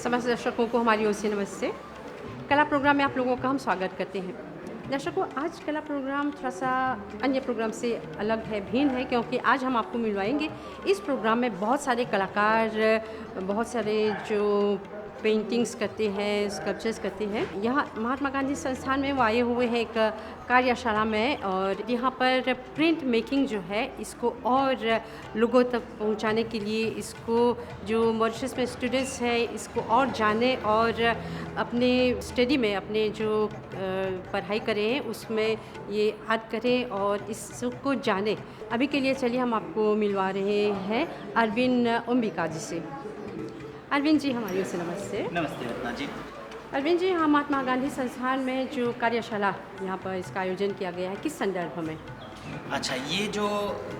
समस्त दर्शकों को हमारी ओर से नमस्ते। कला प्रोग्राम में आप लोगों का हम स्वागत करते हैं। दर्शकों, आज कला प्रोग्राम थोड़ा-सा अन्य प्रोग्राम से अलग है, भिन्न है, क्योंकि आज हम आपको मिलवाएँगे इस प्रोग्राम में बहुत सारे कलाकार, बहुत सारे जो पेंटिंग्स करते हैं, स्कल्पचर्स करते हैं। यहाँ महात्मा गांधी संस्थान में वो आए हुए हैं एक कार्यशाला में, और यहाँ पर प्रिंट मेकिंग जो है इसको और लोगों तक पहुँचाने के लिए, इसको जो मॉरिशस में स्टूडेंट्स हैं इसको और जाने और अपने स्टडी में, अपने जो पढ़ाई करें उसमें ये ऐड करें और इसको जाने। अभी के लिए चलिए हम आपको मिलवा रहे हैं अरविंद अंबिका जी से। अरविंद जी, हमारी ओर से नमस्ते। नमस्ते रत्ना जी। अरविंद जी, हम महात्मा गांधी संस्थान में जो कार्यशाला यहाँ पर इसका आयोजन किया गया है, किस संदर्भ में? अच्छा, ये जो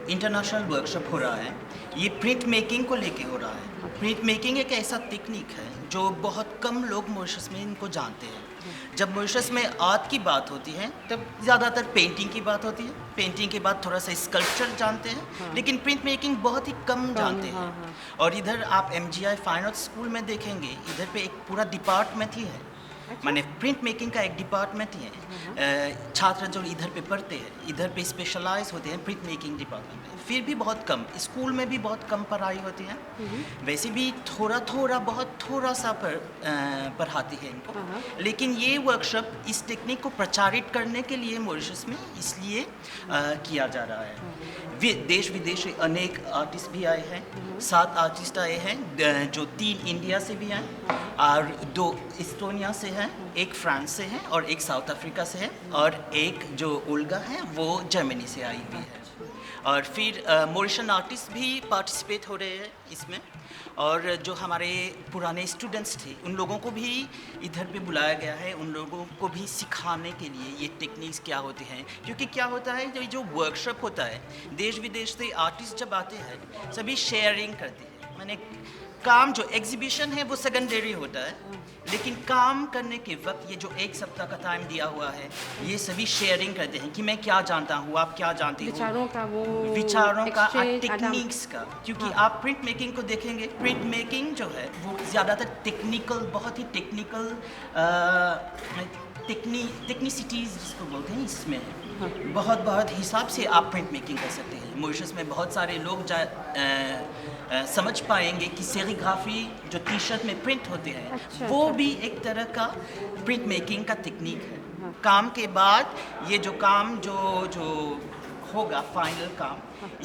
इंटरनेशनल वर्कशॉप हो रहा है ये प्रिंट मेकिंग को लेके हो रहा है। प्रिंट मेकिंग एक ऐसा टेक्निक है जो बहुत कम लोग मॉरिशस में इनको जानते हैं। जब मॉरिशस में आर्ट की बात होती है तब ज़्यादातर पेंटिंग की बात होती है, पेंटिंग के बाद थोड़ा सा स्कल्पचर जानते हैं, लेकिन प्रिंट मेकिंग बहुत ही कम जानते हैं। और इधर आप MGI फाइन आर्ट्स स्कूल में देखेंगे, इधर पे एक पूरा डिपार्टमेंट ही है। माने प्रिंट मेकिंग का एक डिपार्टमेंट ही है। छात्र जो इधर पे पढ़ते हैं, इधर पे स्पेशलाइज होते हैं प्रिंट मेकिंग डिपार्टमेंट में। फिर भी बहुत कम, स्कूल में भी बहुत कम पढ़ाई होती है। वैसे भी बहुत थोड़ा सा पढ़ाती है इनको। लेकिन ये वर्कशॉप इस टेक्निक को प्रचारित करने के लिए मॉरिशस में इसलिए किया जा रहा है। देश विदेश से अनेक आर्टिस्ट भी आए हैं। 7 आर्टिस्ट आए हैं, जो 3 इंडिया से भी आए और 2 इस्टोनिया से हैं, एक फ्रांस से है और एक साउथ अफ्रीका से है, और एक जो ओल्गा है वो जर्मनी से आई हुई है। और फिर मॉरिशन आर्टिस्ट भी पार्टिसिपेट हो रहे हैं इसमें। और जो हमारे पुराने स्टूडेंट्स थे उन लोगों को भी इधर पे बुलाया गया है, उन लोगों को भी सिखाने के लिए ये टेक्निक्स क्या होती हैं। क्योंकि क्या होता है, जो वर्कशॉप होता है, देश विदेश से आर्टिस्ट जब आते हैं सभी शेयरिंग करते हैं। माने काम जो एग्जीबिशन है वो सेकेंडरी होता है, लेकिन काम करने के वक्त ये जो 1 सप्ताह का टाइम दिया हुआ है ये सभी शेयरिंग करते हैं कि मैं क्या जानता हूँ, आप क्या जानते हो, विचारों का टेक्निक्स का। क्योंकि आप प्रिंट मेकिंग को देखेंगे, प्रिंट मेकिंग जो है वो ज़्यादातर टेक्निकल, बहुत ही टेक्निकल टेक्निसिटीज़ जिसको बोलते हैं इसमें है। बहुत हिसाब से आप प्रिंट मेकिंग कर सकते हैं। मॉरिशस में बहुत सारे लोग समझ पाएंगे कि सेरीग्राफी जो टी-शर्ट में प्रिंट होते हैं वो भी एक तरह का प्रिंट मेकिंग का टेक्निक है। काम के बाद ये जो काम जो होगा फाइनल काम,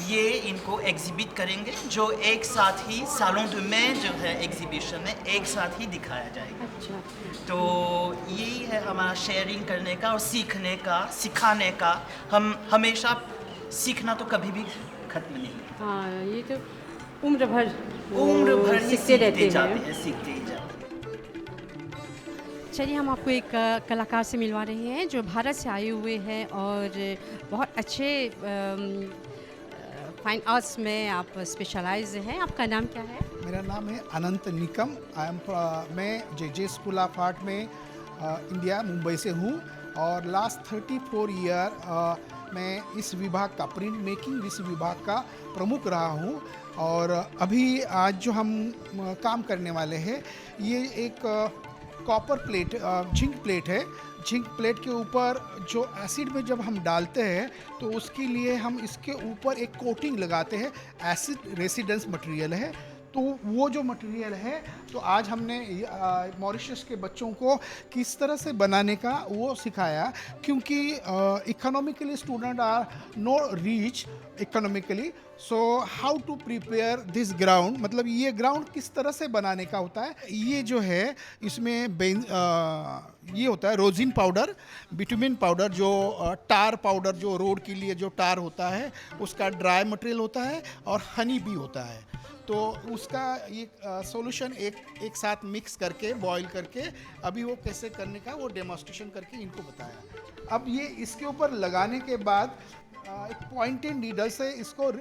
ये इनको एग्जिबिट करेंगे, जो एक साथ ही सालों में जो है एग्जीबिशन में एक साथ ही दिखाया जाएगा। तो यही है हमारा शेयरिंग करने का और सीखने का, सिखाने का। हम हमेशा सीखना तो कभी भी खत्म नहीं। हाँ, ये तो उम्र भर सीखते रहते हैं, सीखते ही जाते हैं। चलिए, हम आपको एक कलाकार से मिलवा रहे हैं जो भारत से आए हुए हैं और बहुत अच्छे फाइन आर्ट्स में आप स्पेशलाइज हैं। आपका नाम क्या है? मेरा नाम है अनंत निकम। मैं जे स्कूल ऑफ आर्ट में इंडिया, मुंबई से हूँ और लास्ट 34 ईयर मैं इस विभाग का, प्रिंट मेकिंग इस विभाग का प्रमुख रहा हूँ। और अभी आज जो हम काम करने वाले हैं ये एक कॉपर प्लेट, जिंक प्लेट है। जिंक प्लेट के ऊपर जो एसिड में जब हम डालते हैं तो उसके लिए हम इसके ऊपर एक कोटिंग लगाते हैं। एसिड रेसिडेंस मटेरियल है, तो वो जो मटेरियल है, तो आज हमने मॉरिशस के बच्चों को किस तरह से बनाने का वो सिखाया। क्योंकि economically student are no reach economically, so how to prepare this ground, मतलब ये ग्राउंड किस तरह से बनाने का होता है। ये जो है इसमें ये होता है रोजिन पाउडर, बिटुमिन पाउडर, जो टार पाउडर, जो रोड के लिए जो टार होता है उसका ड्राई मटेरियल होता है, और हनी भी होता है। तो उसका ये सॉल्यूशन एक साथ मिक्स करके, बॉईल करके, अभी वो कैसे करने का वो डेमोन्स्ट्रेशन करके इनको बताया। अब ये इसके ऊपर लगाने के बाद एक पॉइंटेड नीडल से इसको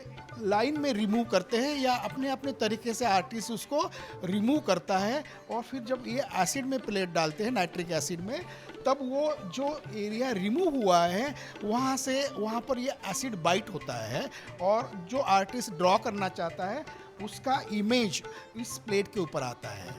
लाइन में रिमूव करते हैं, या अपने अपने तरीके से आर्टिस्ट उसको रिमूव करता है। और फिर जब ये एसिड में प्लेट डालते हैं, नाइट्रिक एसिड में, तब वो जो एरिया रिमूव हुआ है वहाँ पर ये एसिड बाइट होता है, और जो आर्टिस्ट ड्रॉ करना चाहता है उसका इमेज इस प्लेट के ऊपर आता है।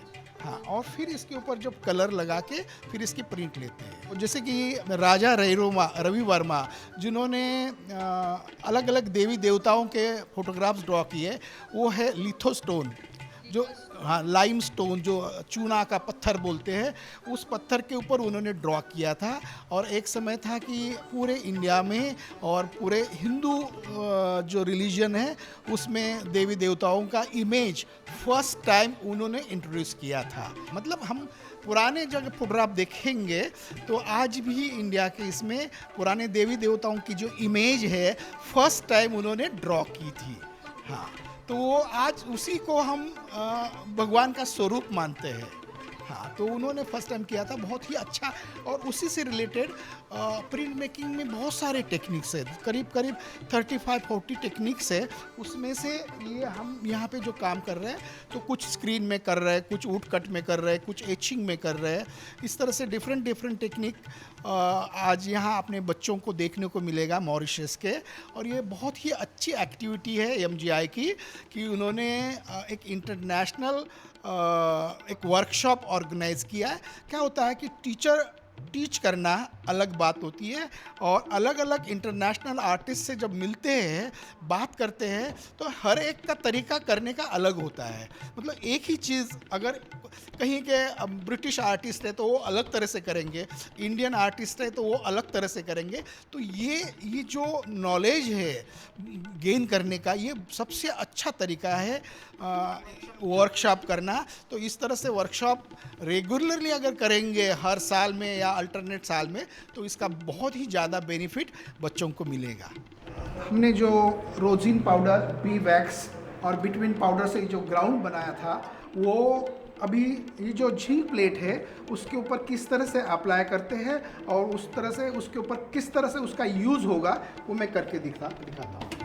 हाँ, और फिर इसके ऊपर जब कलर लगा के फिर इसकी प्रिंट लेते हैं। और जैसे कि राजा रवि वर्मा जिन्होंने अलग अलग देवी देवताओं के फोटोग्राफ्स ड्रॉ किए, वो है लिथोस्टोन, जो हाँ लाइम स्टोन, जो चूना का पत्थर बोलते हैं, उस पत्थर के ऊपर उन्होंने ड्रॉ किया था। और एक समय था कि पूरे इंडिया में और पूरे हिंदू जो रिलीजन है उसमें देवी देवताओं का इमेज फर्स्ट टाइम उन्होंने इंट्रोड्यूस किया था। मतलब हम पुराने जब फोटोग्राफ देखेंगे तो आज भी इंडिया के इसमें पुराने देवी देवताओं की जो इमेज है फर्स्ट टाइम उन्होंने ड्रॉ की थी। हाँ, तो वो आज उसी को हम भगवान का स्वरूप मानते हैं। हाँ, तो उन्होंने फर्स्ट टाइम किया था, बहुत ही अच्छा। और उसी से रिलेटेड प्रिंट मेकिंग में बहुत सारे टेक्निक्स है, करीब करीब 35-40 टेक्निक्स है। उसमें से ये हम यहाँ पे जो काम कर रहे हैं तो कुछ स्क्रीन में कर रहे हैं, कुछ वुड कट में कर रहे हैं, कुछ एचिंग में कर रहे हैं। इस तरह से डिफरेंट टेक्निक आज यहाँ अपने बच्चों को देखने को मिलेगा मॉरिशस के। और ये बहुत ही अच्छी एक्टिविटी है MGI की कि उन्होंने एक इंटरनेशनल एक वर्कशॉप ऑर्गेनाइज किया है। क्या होता है कि टीच करना अलग बात होती है, और अलग अलग इंटरनेशनल आर्टिस्ट से जब मिलते हैं, बात करते हैं, तो हर एक का तरीका करने का अलग होता है। मतलब एक ही चीज़ अगर कहीं के ब्रिटिश आर्टिस्ट है तो वो अलग तरह से करेंगे, इंडियन आर्टिस्ट है तो वो अलग तरह से करेंगे। तो ये जो नॉलेज है गेन करने का, ये सबसे अच्छा तरीका है वर्कशॉप करना। तो इस तरह से वर्कशॉप रेगुलरली अगर करेंगे हर साल में या अल्टरनेट साल में, तो इसका बहुत ही ज़्यादा बेनिफिट बच्चों को मिलेगा। हमने जो रोजिन पाउडर, बी वैक्स और बिटवीन पाउडर से जो ग्राउंड बनाया था, वो अभी ये जो झींग प्लेट है उसके ऊपर किस तरह से अप्लाई करते हैं और उस तरह से उसके ऊपर किस तरह से उसका यूज़ होगा, वो मैं करके दिखाता हूँ।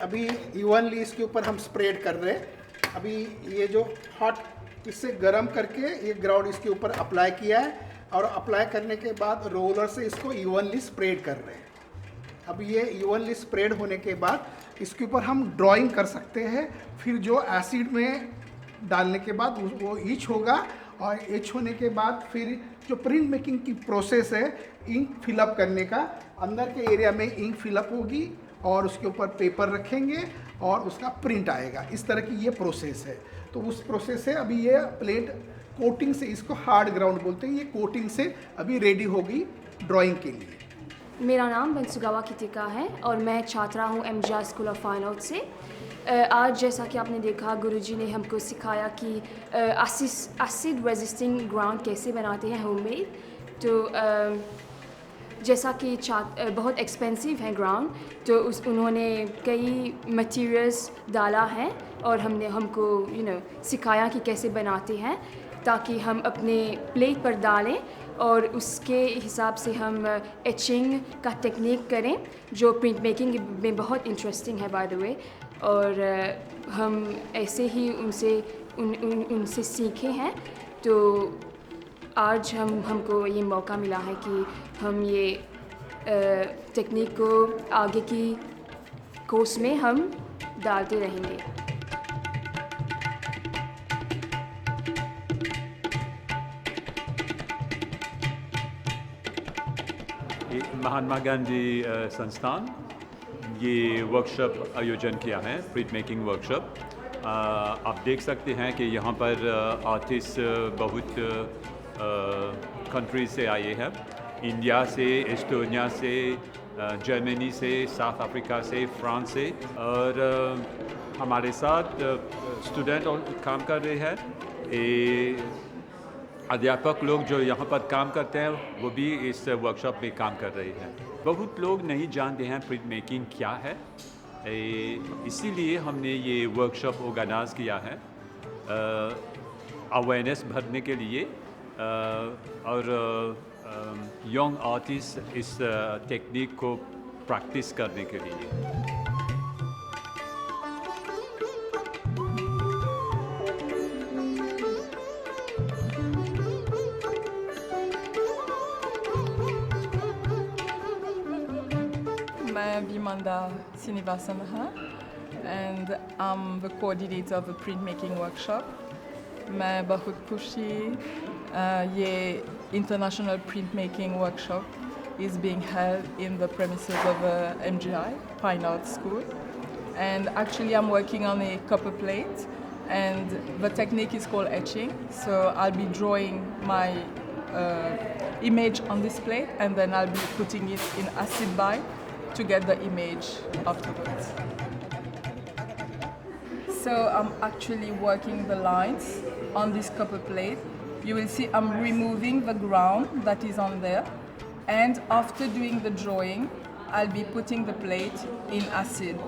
अभी इवनली इसके ऊपर हम स्प्रेड कर रहे हैं। अभी ये जो हॉट, इससे गर्म करके ये ग्राउंड इसके ऊपर अप्लाई किया है, और अप्लाई करने के बाद रोलर से इसको इवनली स्प्रेड कर रहे हैं। अब ये इवनली स्प्रेड होने के बाद इसके ऊपर हम ड्राइंग कर सकते हैं। फिर जो एसिड में डालने के बाद वो ईच होगा, और ईच होने के बाद फिर जो प्रिंट मेकिंग की प्रोसेस है इंक फिलअप करने का, अंदर के एरिया में इंक फिलअप होगी और उसके ऊपर पेपर रखेंगे और उसका प्रिंट आएगा। इस तरह की ये प्रोसेस है। तो उस प्रोसेस से अभी ये प्लेट कोटिंग से, इसको हार्ड ग्राउंड बोलते हैं, ये कोटिंग से अभी रेडी होगी ड्राइंग के लिए। मेरा नाम बंसुगावा कितिका है और मैं छात्रा हूँ MGI school of fine art से। आज जैसा कि आपने देखा, गुरुजी ने हमको सिखाया कि एसिड रेजिस्टिंग ग्राउंड कैसे बनाते हैं होममेड। तो जैसा कि बहुत एक्सपेंसिव है ग्राउंड, तो उन्होंने कई मटेरियल्स डाला है और हमको सिखाया कि कैसे बनाते हैं, ताकि हम अपने प्लेट पर डालें और उसके हिसाब से हम एचिंग का टेक्निक करें, जो प्रिंट मेकिंग में बहुत इंटरेस्टिंग है बाय द वे। और हम ऐसे ही उनसे सीखे हैं। तो आज हमको ये मौका मिला है कि हम ये टेक्निक को आगे की कोर्स में हम डालते रहेंगे। महात्मा गांधी संस्थान ये वर्कशॉप आयोजन किया है, प्रिंट मेकिंग वर्कशॉप। आप देख सकते हैं कि यहाँ पर आर्टिस्ट बहुत कंट्री से आए हैं, इंडिया से, एस्टोनिया से, जर्मनी से, साउथ अफ्रीका से, फ्रांस से। और हमारे साथ स्टूडेंट काम कर रहे हैं। अध्यापक लोग जो यहाँ पर काम करते हैं वो भी इस वर्कशॉप में काम कर रहे हैं। बहुत लोग नहीं जानते हैं प्रिंट मेकिंग क्या है, इसीलिए हमने ये वर्कशॉप ऑर्गेनाइज किया है अवेयरनेस भरने के लिए और यंग आर्टिस्ट इस टेक्निक को प्रैक्टिस करने के लिए। I'm Vimanda Srinivasanaha and I'm the coordinator of the printmaking workshop. मैं बहुत खुशी ये international printmaking workshop is being held in the premises of MGI Fine Arts School, and actually I'm working on a copper plate and the technique is called etching. So I'll be drawing my image on this plate and then I'll be putting it in acid bite to get the image afterwards. So I'm actually working the lines on this copper plate. You will see I'm removing the ground that is on there, and after doing the drawing I'll be putting the plate in acid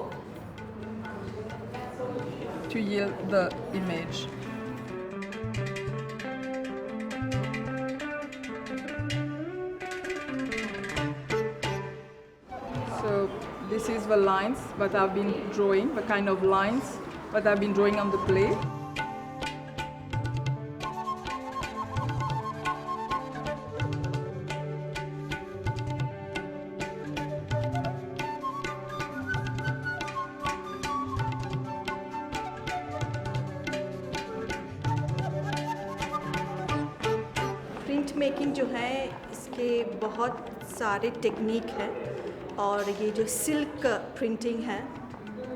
to yield the image. So this is the lines that I've been drawing, the kind of lines that I've been drawing on the plate. Print making जो है इसके बहुत सारे technique हैं, और ये जो silk printing है,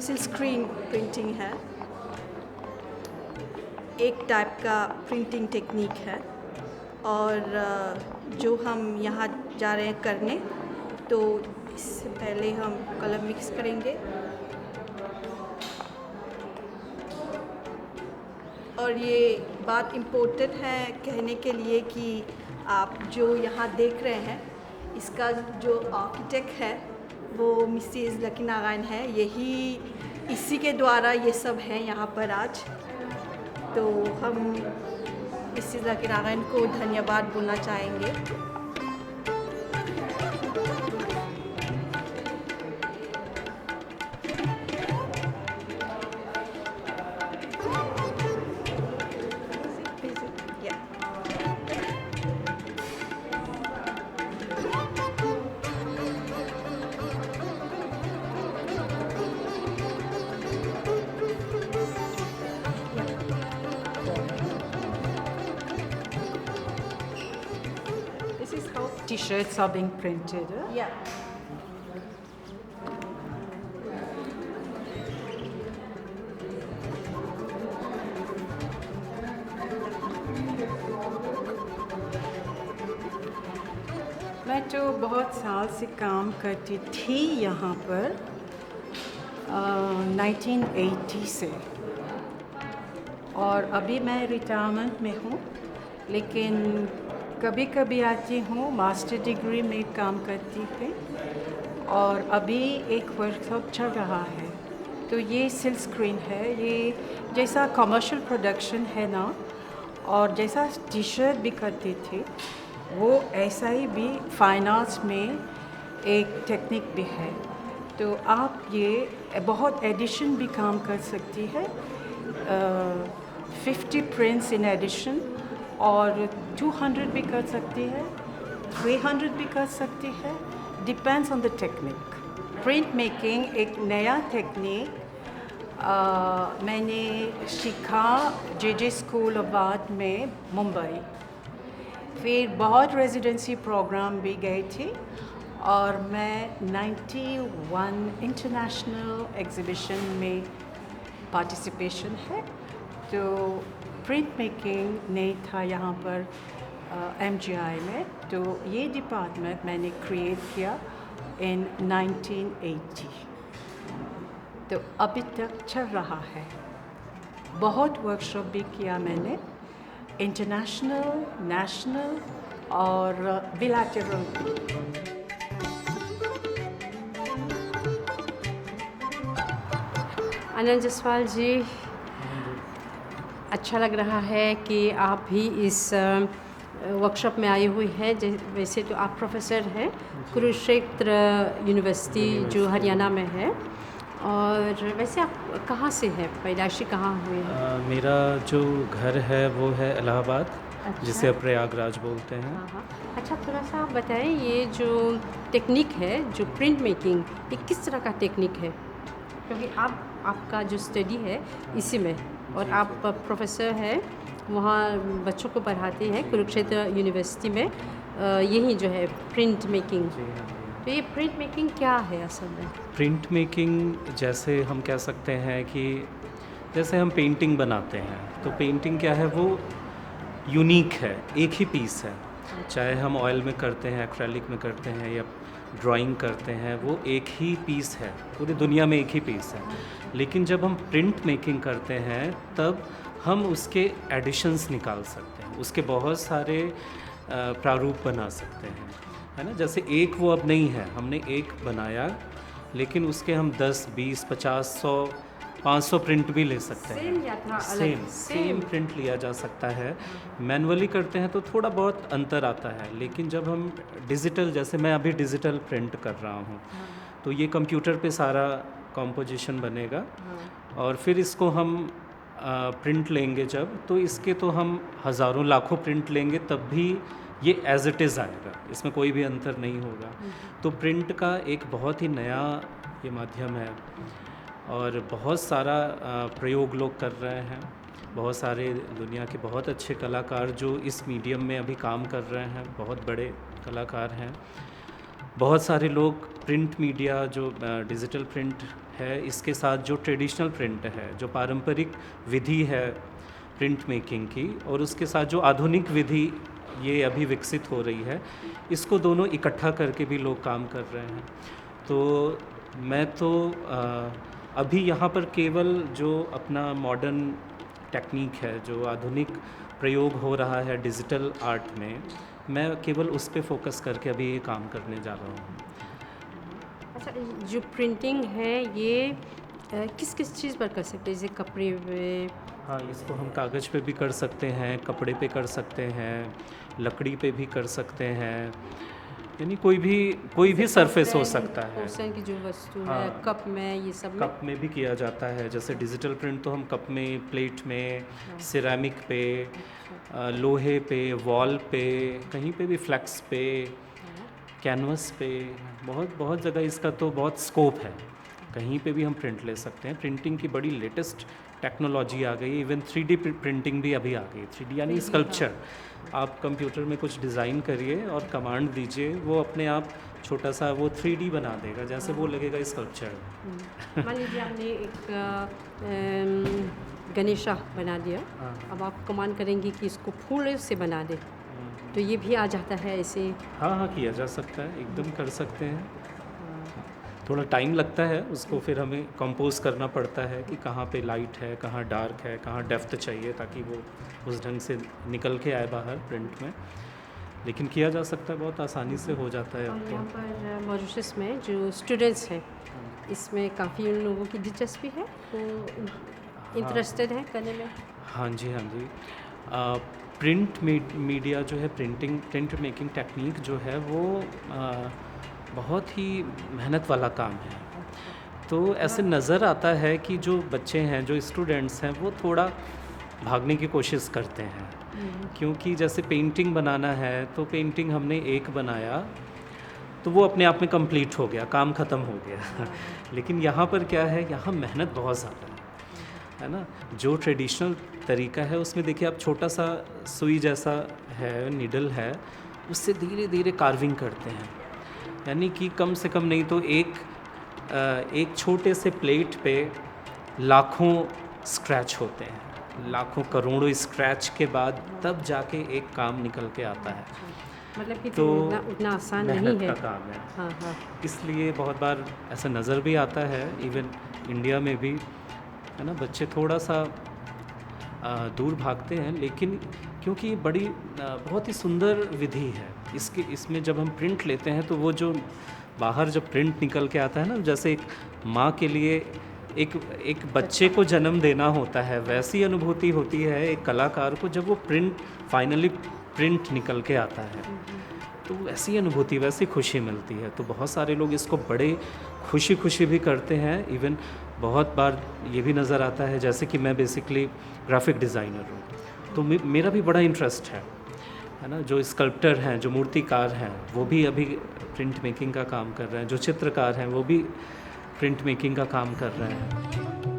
सिल्क स्क्रीन प्रिंटिंग है, एक टाइप का प्रिंटिंग टेक्निक है। और जो हम यहाँ जा रहे हैं करने, तो इससे पहले हम कलर मिक्स करेंगे। और ये बात इम्पोर्टेंट है कहने के लिए कि आप जो यहाँ देख रहे हैं, इसका जो आर्किटेक्ट है वो मिसेस लकी नारायण है। यही इसी के द्वारा ये सब है यहाँ पर आज। तो हम मिसेस लकी नारायण को धन्यवाद बोलना चाहेंगे। T-shirts are being printed. Yeah. मैं तो बहुत साल से काम करती थी यहाँ पर 1980 से, और अभी मैं रिटायरमेंट में हूँ, लेकिन कभी कभी आती हूँ। मास्टर डिग्री में काम करती थी और अभी एक वर्कशॉप चल रहा है। तो ये सिल्क स्क्रीन है, ये जैसा कमर्शियल प्रोडक्शन है ना, और जैसा टी शर्ट भी करती थी, वो ऐसा ही भी फाइन आर्ट्स में एक टेक्निक भी है। तो आप ये बहुत एडिशन भी काम कर सकती है, 50 प्रिंट्स इन एडिशन, और 200 भी कर सकती है, 300 भी कर सकती है, depends on the technique. Print making एक नया टेक्निक मैंने सीखा जे स्कूल ऑफ आर्ट में मुंबई। फिर बहुत रेजिडेंसी प्रोग्राम भी गई थी, और मैं 91 इंटरनेशनल एग्जीबिशन में पार्टिसिपेशन है। तो प्रिंट मेकिंग नहीं था यहाँ पर MGI में, तो ये डिपार्टमेंट मैंने क्रिएट किया इन 1980। तो अभी तक चल रहा है। बहुत वर्कशॉप भी किया मैंने, इंटरनेशनल, नेशनल और बिलैटरल। आनंद जसवाल जी, अच्छा लग रहा है कि आप भी इस वर्कशॉप में आए हुए हैं। वैसे तो आप प्रोफेसर हैं कुरुक्षेत्र यूनिवर्सिटी जो हरियाणा में है, और वैसे आप कहाँ से हैं, पैदाइशी कहाँ हुए हैं? मेरा जो घर है वो है इलाहाबाद, अच्छा। जिसे अब प्रयागराज बोलते हैं। हाँ हाँ। अच्छा, थोड़ा सा आप बताएं, ये जो टेक्निक है, जो प्रिंट मेकिंग, ये किस तरह का टेक्निक है? क्योंकि आपका जो स्टडी है इसी में, और आप प्रोफेसर हैं, वहाँ बच्चों को पढ़ाते हैं कुरुक्षेत्र यूनिवर्सिटी में, यही जो है प्रिंट मेकिंग। तो ये प्रिंट मेकिंग क्या है असल में? प्रिंट मेकिंग जैसे हम कह सकते हैं कि जैसे हम पेंटिंग बनाते हैं, तो पेंटिंग क्या है, वो यूनिक है, एक ही पीस है। चाहे हम ऑयल में करते हैं, एक्रेलिक में करते हैं, या ड्राइंग करते हैं, वो एक ही पीस है, पूरी दुनिया में एक ही पीस है। लेकिन जब हम प्रिंट मेकिंग करते हैं तब हम उसके एडिशंस निकाल सकते हैं, उसके बहुत सारे प्रारूप बना सकते हैं, है ना। जैसे एक वो अब नहीं है, हमने एक बनाया, लेकिन उसके हम 10, 20, 50, 100, 500 प्रिंट भी ले सकते हैं। सेम या थोड़ा अलग? सेम प्रिंट लिया जा सकता है। मैनुअली करते हैं तो थोड़ा बहुत अंतर आता है, लेकिन जब हम डिजिटल, जैसे मैं अभी डिजिटल प्रिंट कर रहा हूँ, तो ये कंप्यूटर पे सारा कॉम्पोजिशन बनेगा, और फिर इसको हम प्रिंट लेंगे जब, तो इसके तो हम हज़ारों लाखों प्रिंट लेंगे, तब भी ये एज इट इज़ आएगा, इसमें कोई भी अंतर नहीं होगा। तो प्रिंट का एक बहुत ही नया ये माध्यम है, और बहुत सारा प्रयोग लोग कर रहे हैं। बहुत सारे दुनिया के बहुत अच्छे कलाकार जो इस मीडियम में अभी काम कर रहे हैं, बहुत बड़े कलाकार हैं। बहुत सारे लोग प्रिंट मीडिया, जो डिजिटल प्रिंट है, इसके साथ जो ट्रेडिशनल प्रिंट है, जो पारंपरिक विधि है प्रिंट मेकिंग की, और उसके साथ जो आधुनिक विधि ये अभी विकसित हो रही है, इसको दोनों इकट्ठा करके भी लोग काम कर रहे हैं। तो मैं तो अभी यहाँ पर केवल जो अपना मॉडर्न टेक्निक है, जो आधुनिक प्रयोग हो रहा है डिजिटल आर्ट में, मैं केवल उस पे फोकस करके अभी ये काम करने जा रहा हूँ। अच्छा, जो प्रिंटिंग है ये किस किस चीज़ पर कर सकते हैं? जैसे कपड़े पे? हाँ, इसको हम कागज़ पे भी कर सकते हैं, कपड़े पे कर सकते हैं, लकड़ी पे भी कर सकते हैं, यानी कोई भी सरफेस हो सकता है। पोर्सन की जो वस्तु है, हाँ, कप में, ये सब में? कप में भी किया जाता है। जैसे डिजिटल प्रिंट तो हम कप में, प्लेट में, सिरेमिक पे, लोहे पे, वॉल पे, कहीं पे भी, फ्लैक्स पे, कैनवस पे, बहुत जगह इसका तो बहुत स्कोप है। कहीं पे भी हम प्रिंट ले सकते हैं। प्रिंटिंग की बड़ी लेटेस्ट टेक्नोलॉजी आ गई, इवन 3D प्रिंटिंग भी अभी आ गई। 3D यानी स्कल्पचर। आप कंप्यूटर में कुछ डिज़ाइन करिए और कमांड दीजिए, वो अपने आप छोटा सा वो 3D बना देगा, जैसे वो लगेगा स्कल्पचर। मान लीजिए आपने एक गणेशा बना दिया, अब आप कमांड करेंगे कि इसको फूल से बना दे, तो ये भी आ जाता है ऐसे? हाँ, किया जा सकता है, एकदम कर सकते हैं। थोड़ा टाइम लगता है उसको, फिर हमें कंपोज करना पड़ता है कि कहाँ पे लाइट है, कहाँ डार्क है, कहाँ डेप्थ चाहिए, ताकि वो उस ढंग से निकल के आए बाहर प्रिंट में। लेकिन किया जा सकता है, बहुत आसानी से हो जाता है। और यहाँ पर मॉरिशस में जो स्टूडेंट्स हैं, इसमें काफ़ी उन लोगों की दिलचस्पी है, वो इंटरेस्टेड है करने में? हाँ जी। प्रिंट मीडिया जो है, प्रिंट मेकिंग टेक्निक जो है, वो बहुत ही मेहनत वाला काम है। तो ऐसे नज़र आता है कि जो बच्चे हैं, जो स्टूडेंट्स हैं, वो थोड़ा भागने की कोशिश करते हैं, क्योंकि जैसे पेंटिंग बनाना है, तो पेंटिंग हमने एक बनाया तो वो अपने आप में कंप्लीट हो गया, काम ख़त्म हो गया। लेकिन यहाँ पर क्या है, यहाँ मेहनत बहुत ज़्यादा है ना। जो ट्रेडिशनल तरीका है, उसमें देखिए आप छोटा सा सुई जैसा है, नीडल है, उससे धीरे धीरे कार्विंग करते हैं, यानी कि कम से कम नहीं तो एक छोटे से प्लेट पे लाखों स्क्रैच होते हैं, लाखों करोड़ों स्क्रैच के बाद तब जाके एक काम निकल के आता है। मतलब कि तो उतना आसान नहीं मेहनत है। का काम है। हाँ। इसलिए बहुत बार ऐसा नज़र भी आता है, इवन इंडिया में भी, है ना, बच्चे थोड़ा सा दूर भागते हैं, लेकिन क्योंकि ये बड़ी बहुत ही सुंदर विधि है। इसमें जब हम प्रिंट लेते हैं, तो वो जो बाहर जब प्रिंट निकल के आता है ना, जैसे एक माँ के लिए एक बच्चे को जन्म देना होता है, वैसी अनुभूति होती है एक कलाकार को जब वो फाइनली प्रिंट निकल के आता है, तो वैसी अनुभूति, वैसी खुशी मिलती है। तो बहुत सारे लोग इसको बड़े खुशी भी करते हैं। इवन बहुत बार ये भी नज़र आता है, जैसे कि मैं बेसिकली ग्राफिक डिज़ाइनर हूँ, तो मेरा भी बड़ा इंटरेस्ट है ना। जो स्कल्प्टर हैं, जो मूर्तिकार हैं, वो भी अभी प्रिंट मेकिंग का काम कर रहे हैं। जो चित्रकार हैं वो भी प्रिंट मेकिंग का काम कर रहे हैं।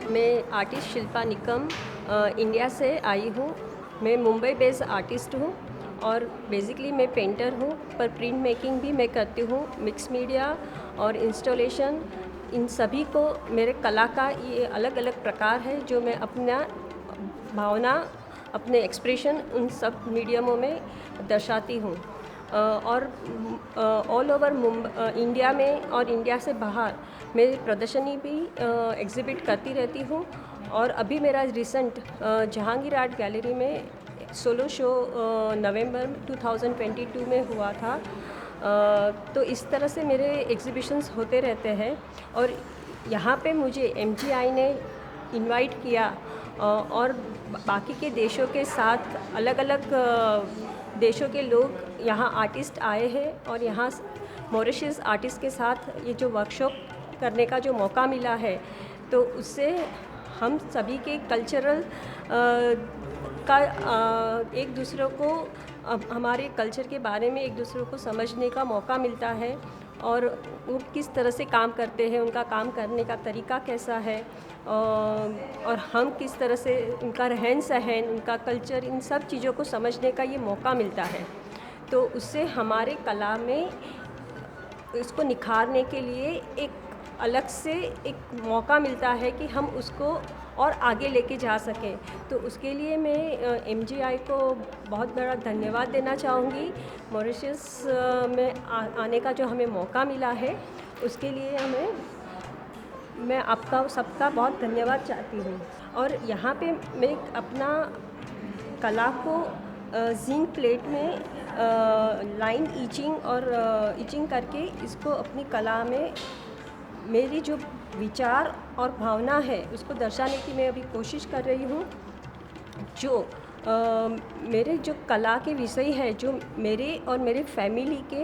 मैं आर्टिस्ट शिल्पा निकम इंडिया से आई हूँ। मैं मुंबई बेस्ड आर्टिस्ट हूँ और बेसिकली मैं पेंटर हूँ, पर प्रिंट मेकिंग भी मैं करती हूँ। मिक्स मीडिया और इंस्टॉलेशन, इन सभी को मेरे कला का ये अलग अलग प्रकार है जो मैं अपना भावना, अपने एक्सप्रेशन उन सब मीडियमों में दर्शाती हूँ। और ऑल ओवर इंडिया में और इंडिया से बाहर मैं प्रदर्शनी भी एग्जिबिट करती रहती हूँ। और अभी मेरा रिसेंट जहांगीर आर्ट गैलरी में सोलो शो नवंबर 2022 में हुआ था। तो इस तरह से मेरे एग्जिबिशंस होते रहते हैं। और यहाँ पे मुझे MGI ने इनवाइट किया और बाकी के देशों के साथ अलग अलग देशों के लोग यहाँ आर्टिस्ट आए हैं और यहाँ मॉरिशस आर्टिस्ट के साथ ये जो वर्कशॉप करने का जो मौका मिला है, तो उससे हम सभी के कल्चरल का एक दूसरे को, हमारे कल्चर के बारे में एक दूसरे को समझने का मौका मिलता है और वो किस तरह से काम करते हैं, उनका काम करने का तरीका कैसा है और हम किस तरह से उनका रहन सहन, उनका कल्चर, इन सब चीज़ों को समझने का ये मौका मिलता है। तो उससे हमारे कला में इसको निखारने के लिए एक अलग से एक मौका मिलता है कि हम उसको और आगे लेके जा सकें। तो उसके लिए मैं MGI को बहुत बड़ा धन्यवाद देना चाहूँगी। मॉरिशस में आने का जो हमें मौका मिला है, उसके लिए मैं आपका सबका बहुत धन्यवाद चाहती हूँ। और यहाँ पे मैं अपना कला को जिंक प्लेट में लाइन ईचिंग और ईचिंग करके इसको अपनी कला में मेरी जो विचार और भावना है उसको दर्शाने की मैं अभी कोशिश कर रही हूँ। जो मेरे जो कला के विषय है, जो मेरे और मेरे फैमिली के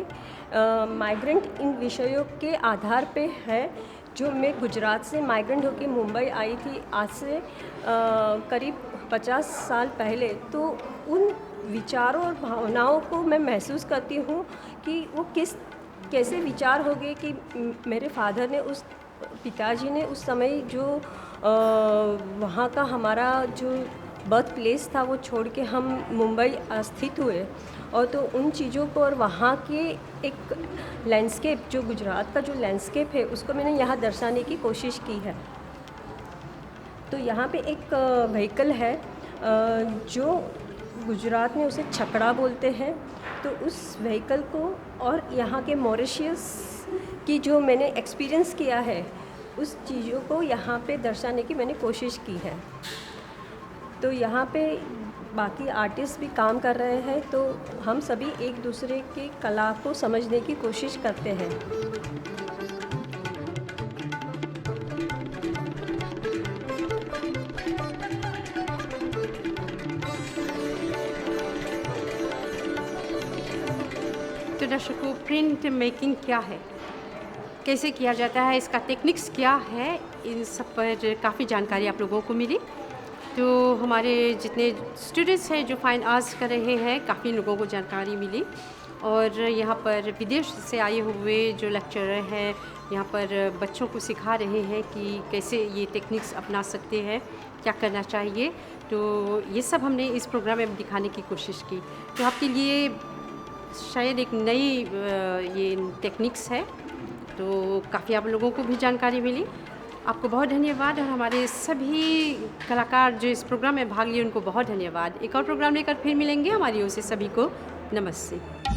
माइग्रेंट इन विषयों के आधार पे है। जो मैं गुजरात से माइग्रेंट होकर मुंबई आई थी आज से करीब 50 साल पहले, तो उन विचारों और भावनाओं को मैं महसूस करती हूँ कि वो कैसे विचार हो गए कि मेरे फादर ने, उस पिताजी ने उस समय जो वहाँ का हमारा जो बर्थ प्लेस था वो छोड़ के हम मुंबई स्थित हुए। और तो उन चीज़ों को और वहाँ के एक लैंडस्केप, जो गुजरात का जो लैंडस्केप है, उसको मैंने यहाँ दर्शाने की कोशिश की है। तो यहाँ पे एक व्हीकल है जो गुजरात में उसे छकड़ा बोलते हैं। तो उस व्हीकल को और यहाँ के मॉरिशस की जो मैंने एक्सपीरियंस किया है, उस चीज़ों को यहाँ पे दर्शाने की मैंने कोशिश की है। तो यहाँ पे बाकी आर्टिस्ट भी काम कर रहे हैं, तो हम सभी एक दूसरे के कला को समझने की कोशिश करते हैं। तो दर्शकों, प्रिंट मेकिंग क्या है, कैसे किया जाता है, इसका टेक्निक्स क्या है, इन सब पर काफ़ी जानकारी आप लोगों को मिली। तो हमारे जितने स्टूडेंट्स हैं जो फाइन आर्ट्स कर रहे हैं, काफ़ी लोगों को जानकारी मिली। और यहाँ पर विदेश से आए हुए जो लेक्चरर हैं, यहाँ पर बच्चों को सिखा रहे हैं कि कैसे ये टेक्निक्स अपना सकते हैं, क्या करना चाहिए। तो ये सब हमने इस प्रोग्राम में दिखाने की कोशिश की। तो आपके लिए शायद एक नई ये टेक्निक्स है, तो काफ़ी आप लोगों को भी जानकारी मिली। आपको बहुत धन्यवाद और हमारे सभी कलाकार जो इस प्रोग्राम में भाग लिए उनको बहुत धन्यवाद। एक और प्रोग्राम लेकर फिर मिलेंगे। हमारी ओर से सभी को नमस्ते।